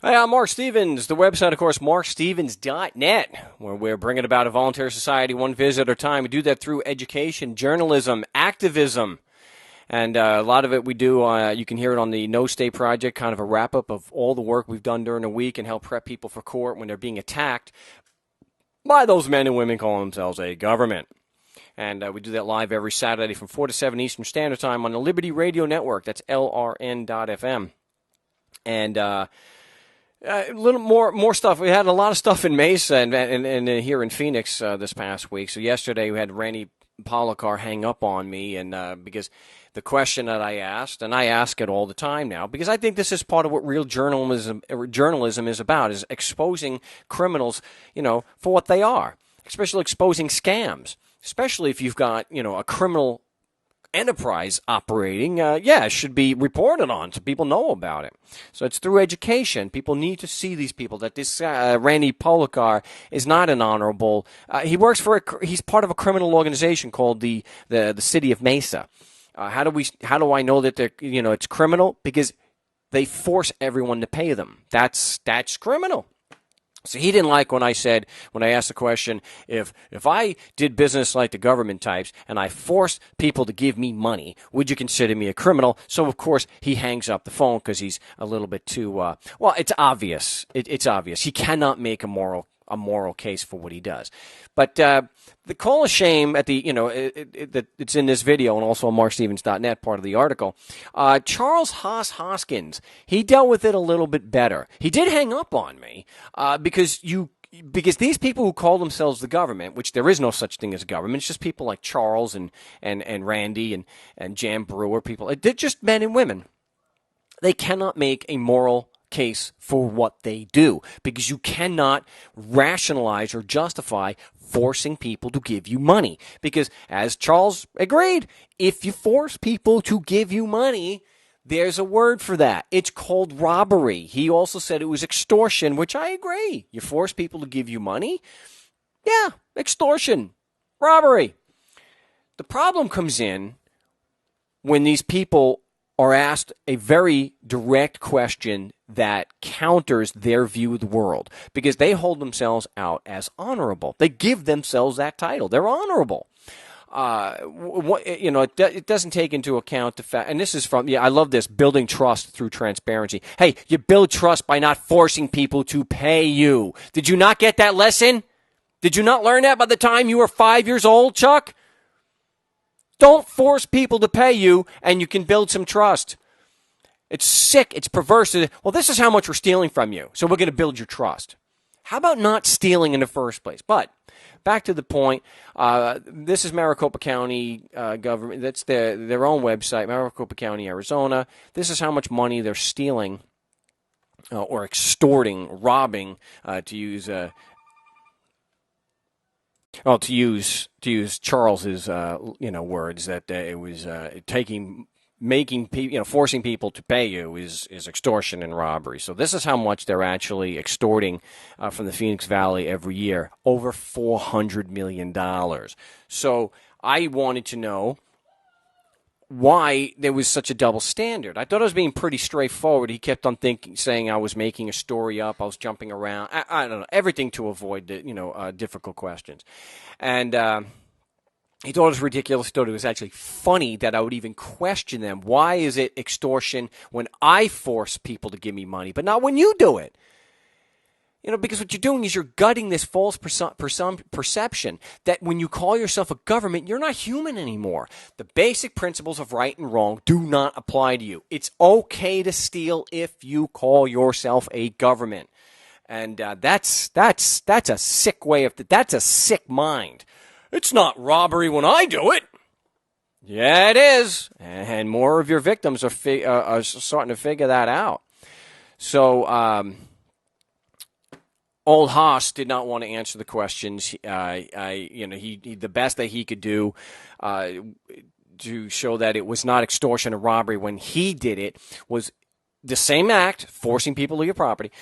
Hi, I'm Marc Stevens. The website, of course, marcstevens.net, where we're bringing about a voluntary society one visit at a time. We do that through education, journalism, activism, and a lot of it we do, you can hear it on the No Stay Project, kind of a wrap-up of all the work we've done during the week and help prep people for court when they're being attacked by those men and women calling themselves a government. And we do that live every Saturday from 4 to 7 Eastern Standard Time on the Liberty Radio Network. That's LRN.FM. And a little more stuff. We had a lot of stuff in Mesa and here in Phoenix this past week. So yesterday we had Randy Polakar hang up on me, and because the question that I asked, and I ask it all the time now, because I think this is part of what real journalism is about, is exposing criminals, for what they are, especially exposing scams, especially if you've got, a criminal enterprise operating, it should be reported on so people know about it. So it's through education. People need to see these people, that this Randy Polakar is not an honorable. He's part of a criminal organization called the City of Mesa. How do I know that they're, it's criminal? Because they force everyone to pay them. That's criminal. So he didn't like when I asked the question, if I did business like the government types and I forced people to give me money, would you consider me a criminal? So, of course, he hangs up the phone because he's a little bit too, it's obvious. It's obvious. He cannot make a moral case for what he does. But the call of shame at the, it's in this video and also on marcstevens.net, part of the article. Charles Hoskins, he dealt with it a little bit better. He did hang up on me because these people who call themselves the government, which there is no such thing as a government, it's just people like Charles and Randy and Jan Brewer, they're just men and women. They cannot make a moral case for what they do, because you cannot rationalize or justify forcing people to give you money. Because as Charles agreed, if you force people to give you money, there's a word for that. It's called robbery. He also said it was extortion, which I agree. You force people to give you money? Yeah, extortion, robbery. The problem comes in when these people are asked a very direct question that counters their view of the world, because they hold themselves out as honorable. They give themselves that title. They're honorable. It doesn't take into account the fact, and this is from, I love this, building trust through transparency. Hey, you build trust by not forcing people to pay you. Did you not get that lesson? Did you not learn that by the time you were 5 years old, Chuck? Don't force people to pay you, and you can build some trust. It's sick. It's perverse. Well, this is how much we're stealing from you, so we're going to build your trust. How about not stealing in the first place? But back to the point, this is Maricopa County government. That's their own website, Maricopa County, Arizona. This is how much money they're stealing or extorting, robbing, to use Charles's words, that it was forcing people to pay you is extortion and robbery. So this is how much they're actually extorting from the Phoenix Valley every year, over $400 million. So I wanted to know why there was such a double standard. I thought I was being pretty straightforward. He kept on saying I was making a story up. I was jumping around. I don't know, everything to avoid the, difficult questions. And he thought it was ridiculous. He thought it was actually funny that I would even question them. Why is it extortion when I force people to give me money, but not when you do it? Because what you're doing is you're gutting this false perception that when you call yourself a government, you're not human anymore. The basic principles of right and wrong do not apply to you. It's okay to steal if you call yourself a government. And that's a sick way of, that's a sick mind. It's not robbery when I do it. Yeah, it is. And more of your victims are starting to figure that out. So, Old Haas did not want to answer the questions. He the best that he could do to show that it was not extortion or robbery when he did it was the same act, forcing people to your property.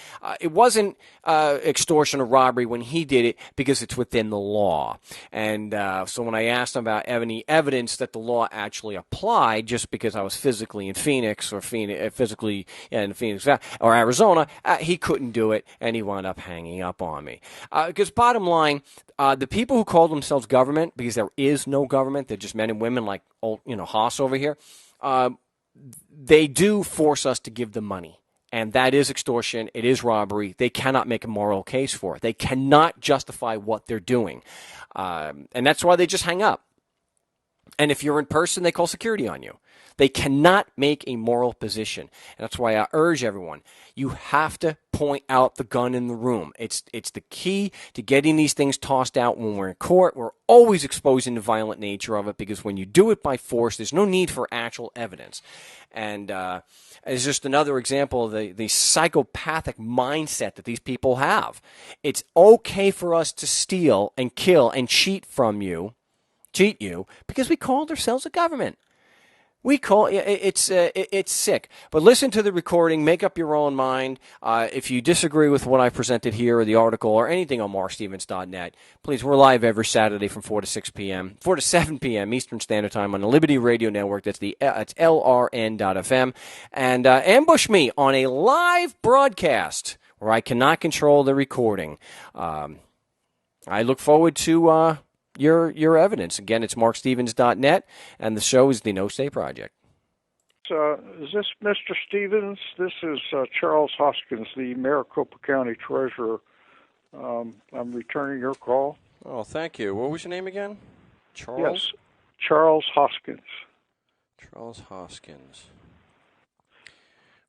It wasn't extortion or robbery when he did it because it's within the law. And so when I asked him about any evidence that the law actually applied, just because I was physically in Phoenix or physically in Phoenix or Arizona, he couldn't do it, and he wound up hanging up on me. Because bottom line, the people who call themselves government, because there is no government, they're just men and women like old, Haas over here. They do force us to give them money, and that is extortion. It is robbery. They cannot make a moral case for it. They cannot justify what they're doing, and that's why they just hang up. And if you're in person, they call security on you. They cannot make a moral position. And that's why I urge everyone, you have to point out the gun in the room. It's the key to getting these things tossed out when we're in court. We're always exposing the violent nature of it, because when you do it by force, there's no need for actual evidence. And it's just another example of the psychopathic mindset that these people have. It's okay for us to steal and kill and cheat you, because we called ourselves a government. It's sick. But listen to the recording, make up your own mind. If you disagree with what I presented here or the article or anything on markstevens.net, please, we're live every Saturday from 4 to 7 p.m. Eastern Standard Time on the Liberty Radio Network. It's LRN.FM. And ambush me on a live broadcast where I cannot control the recording. I look forward to your evidence. Again, it's markstevens.net, and the show is the No State Project. Is this Mr. Stevens? This is Charles Hoskins, the Maricopa County Treasurer. I'm returning your call. Oh, thank you. What was your name again? Charles? Yes, Charles Hoskins. Charles Hoskins.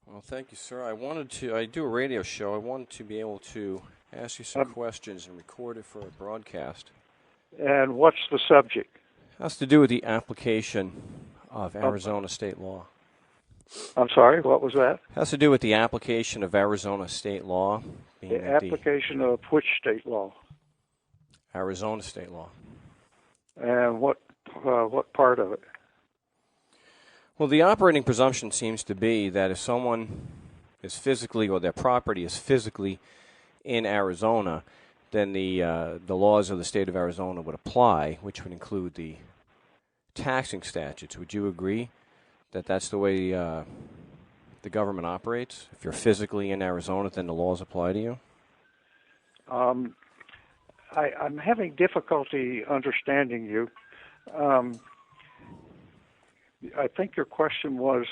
Well, thank you, sir. I do a radio show. I wanted to be able to ask you some questions and record it for a broadcast. And what's the subject? It has to do with the application of Arizona state law. I'm sorry, what was that? It has to do with the application of Arizona state law. The application of which state law? Arizona state law. And what part of it? Well, the operating presumption seems to be that if someone is physically, or their property is physically in Arizona, then the laws of the state of Arizona would apply, which would include the taxing statutes. Would you agree that that's the way the government operates? If you're physically in Arizona, then the laws apply to you? I'm having difficulty understanding you. I think your question was,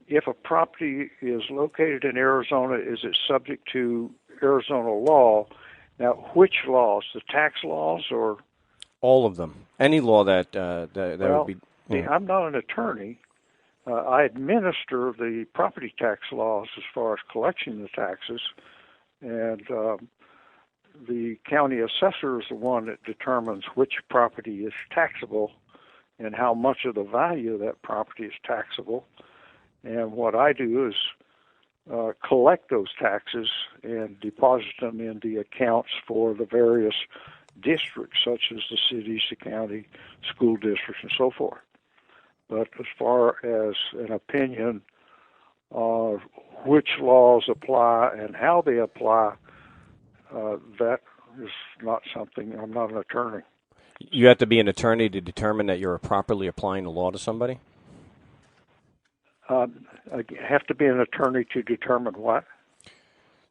if a property is located in Arizona, is it subject to Arizona law? Now, which laws? The tax laws, or all of them? Any law that would be. Yeah. I'm not an attorney. I administer the property tax laws as far as collecting the taxes, and the county assessor is the one that determines which property is taxable and how much of the value of that property is taxable. And what I do is collect those taxes and deposit them in the accounts for the various districts, such as the cities, the county, school districts, and so forth. But as far as an opinion of which laws apply and how they apply, that is not something. I'm not an attorney. You have to be an attorney to determine that you're properly applying the law to somebody? I have to be an attorney to determine what?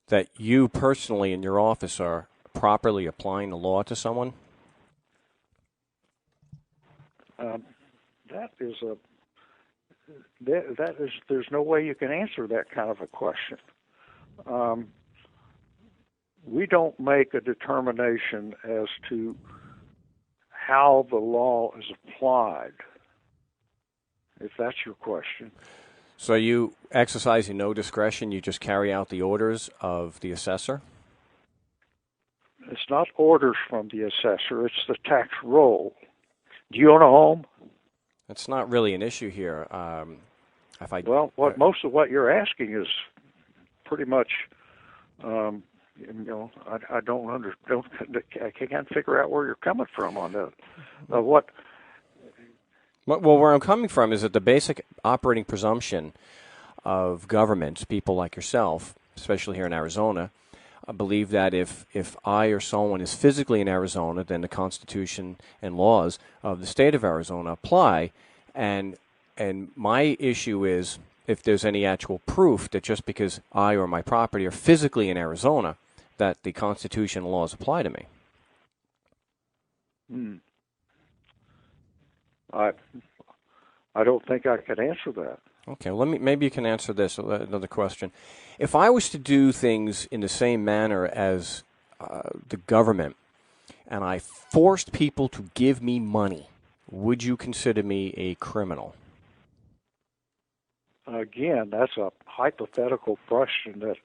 That you personally in your office are properly applying the law to someone? There's no way you can answer that kind of a question. We don't make a determination as to how the law is applied, if that's your question. So you exercising no discretion, you just carry out the orders of the assessor? It's not orders from the assessor, it's the tax roll. Do you own a home? It's not really an issue here. Most of what you're asking is pretty much, I can't figure out where you're coming from on that. What? Well, where I'm coming from is that the basic operating presumption of governments, people like yourself, especially here in Arizona, believe that if I or someone is physically in Arizona, then the Constitution and laws of the state of Arizona apply. And my issue is if there's any actual proof that just because I or my property are physically in Arizona, that the Constitution and laws apply to me. I don't think I can answer that. Okay, well, maybe you can answer this. Another question. If I was to do things in the same manner as the government, and I forced people to give me money, would you consider me a criminal? Again, that's a hypothetical question that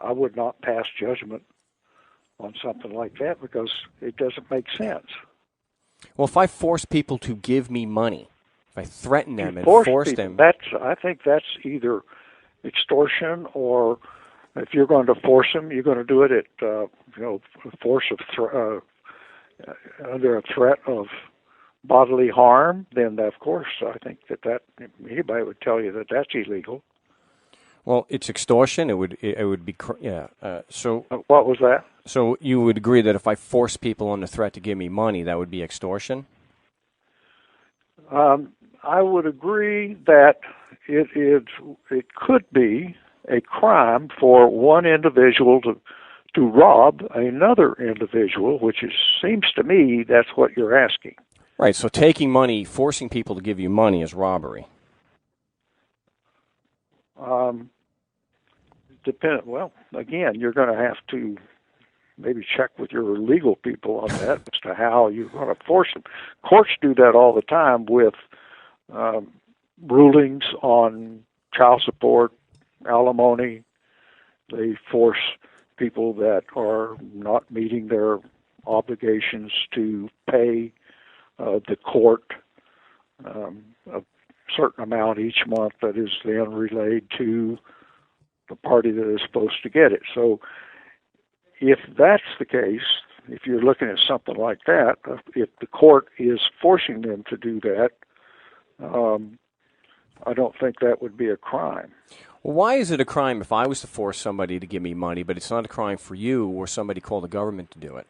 I would not pass judgment on something like that because it doesn't make sense. Well, if I force people to give me money, if I threaten them and force them, I think that's either extortion, or if you're going to force them, you're going to do it at force of under a threat of bodily harm. Then, of course, I think that anybody would tell you that that's illegal. Well, it's extortion. It would be so. What was that? So you would agree that if I force people under threat to give me money, that would be extortion? I would agree that it could be a crime for one individual to rob another individual, which seems to me that's what you're asking. Right. So taking money, forcing people to give you money is robbery. Well, again, you're going to have to maybe check with your legal people on that as to how you're going to force them. Courts do that all the time with rulings on child support, alimony. They force people that are not meeting their obligations to pay the court a certain amount each month that is then relayed to the party that is supposed to get it. So if that's the case, if you're looking at something like that, if the court is forcing them to do that, I don't think that would be a crime. Well, why is it a crime if I was to force somebody to give me money, but it's not a crime for you or somebody called the government to do it?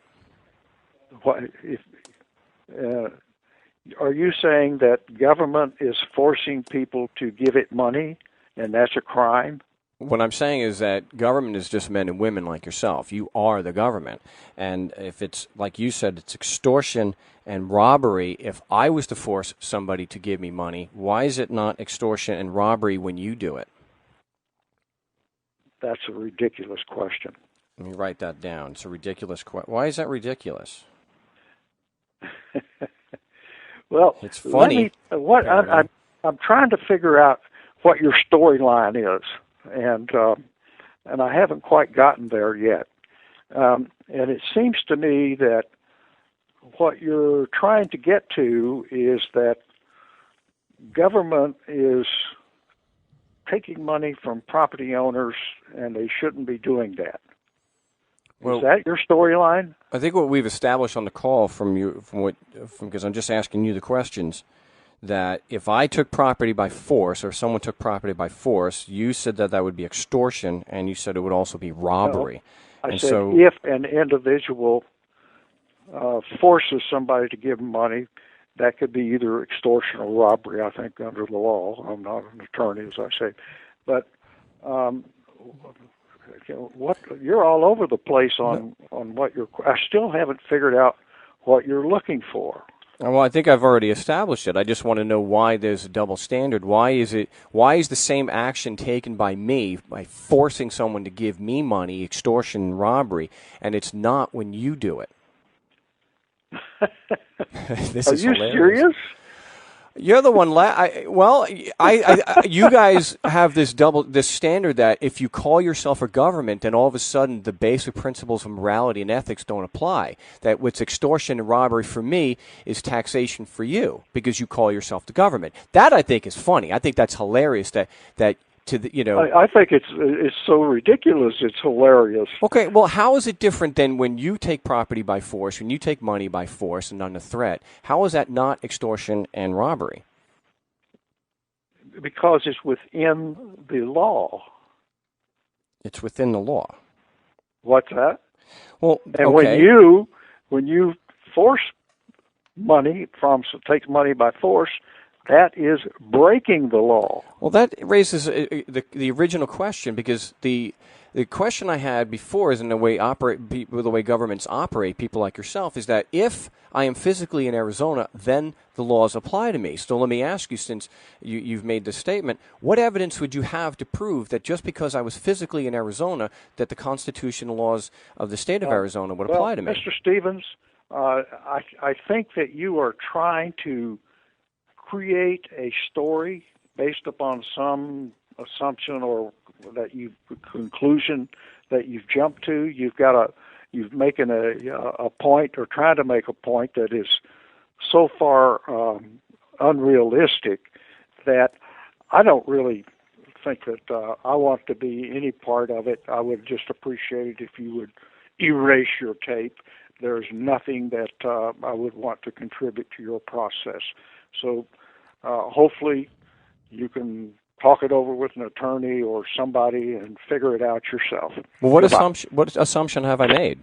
Are you saying that government is forcing people to give it money, and that's a crime? What I'm saying is that government is just men and women like yourself. You are the government. And if it's, like you said, it's extortion and robbery, if I was to force somebody to give me money, why is it not extortion and robbery when you do it? That's a ridiculous question. Let me write that down. It's a ridiculous question. Why is that ridiculous? Well, it's funny. I'm trying to figure out what your storyline is. And I haven't quite gotten there yet. And it seems to me that what you're trying to get to is that government is taking money from property owners, and they shouldn't be doing that. Well, is that your storyline? I think what we've established on the call because I'm just asking you the questions, that if I took property by force or someone took property by force, you said that would be extortion, and you said it would also be robbery. No, I said if an individual forces somebody to give them money, that could be either extortion or robbery, I think, under the law. I'm not an attorney, as I say. But you're all over the place on what you're... I still haven't figured out what you're looking for. Well, I think I've already established it. I just want to know why there's a double standard. Why is the same action taken by me, by forcing someone to give me money, extortion and robbery, and it's not when you do it? This Are is you hilarious. Serious? You're the one. You guys have this standard that if you call yourself a government, then all of a sudden the basic principles of morality and ethics don't apply. That what's extortion and robbery for me is taxation for you because you call yourself the government. That I think is funny. I think that's hilarious. That I think it's so ridiculous. It's hilarious. Okay, well, how is it different than when you take property by force, when you take money by force and under threat? How is that not extortion and robbery? Because it's within the law. It's within the law. What's that? Well, and okay. when you force money take money by force, that is breaking the law. Well, that raises the original question, because the question I had before is in the way the way governments operate, people like yourself, is that if I am physically in Arizona, then the laws apply to me. So let me ask you, since you've made this statement, what evidence would you have to prove that just because I was physically in Arizona, that the constitutional laws of the state of Arizona would apply to me? Mr. Stevens, I think that you are trying to create a story based upon some assumption or conclusion that you've jumped to. You've making a point, or trying to make a point that is so far unrealistic that I don't really think that I want to be any part of it. I would just appreciate it if you would erase your tape. There's nothing that I would want to contribute to your process. So hopefully you can talk it over with an attorney or somebody and figure it out yourself. Well, what assumption have I made?